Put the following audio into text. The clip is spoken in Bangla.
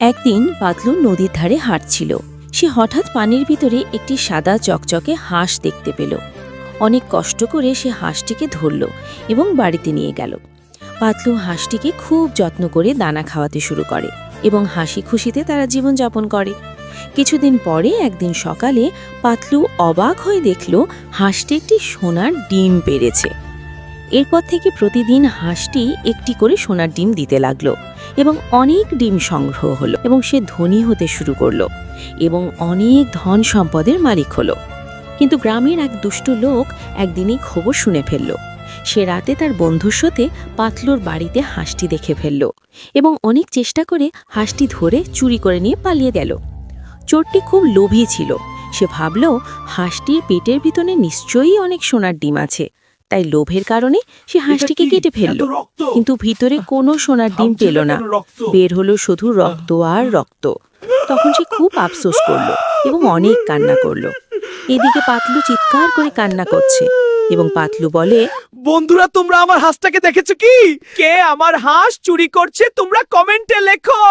একদিন পাতলু নদীর ধারে হাঁটছিল। সে হঠাৎ পানির ভিতরে একটি সাদা চকচকে হাঁস দেখতে পেল। অনেক কষ্ট করে সে হাঁসটিকে ধরল এবং বাড়িতে নিয়ে গেল। পাতলু হাঁসটিকে খুব যত্ন করে দানা খাওয়াতে শুরু করে এবং হাসি খুশিতে তারা জীবনযাপন করে। কিছুদিন পরে একদিন সকালে পাতলু অবাক হয়ে দেখল হাঁসটি একটি সোনার ডিম পেড়েছে। এরপর থেকে প্রতিদিন হাঁসটি একটি করে সোনার ডিম দিতে লাগলো এবং অনেক ডিম সংগ্রহ হলো এবং সে ধনী হতে শুরু করলো এবং অনেক ধন সম্পদের মালিক হলো। কিন্তু গ্রামের এক দুষ্ট লোক একদিনই খবর শুনে ফেলল। সে রাতে তার বন্ধুর সাথে পাতলুর বাড়িতে হাঁসটি দেখে ফেলল এবং অনেক চেষ্টা করে হাঁসটি ধরে চুরি করে নিয়ে পালিয়ে গেল। চোরটি খুব লোভী ছিল। সে ভাবল হাঁসটির পেটের ভিতরে নিশ্চয়ই অনেক সোনার ডিম আছে, তাই লোভের কারণে সে হাঁসটিকে কেটে ফেলল। কিন্তু ভিতরে কোনো সোনার ডিম পেল না, বের হলো শুধু রক্ত আর রক্ত। তখন সে খুব আফসোস করল এবং অনেক কান্না করল। এদিকে পাতলু চিৎকার করে কান্না করছে এবং পাতলু বলে, বন্ধুরা, তোমরা আমার হাঁসটাকে দেখেছো কি? কে আমার হাঁস চুরি করছে তোমরা কমেন্টে লেখো।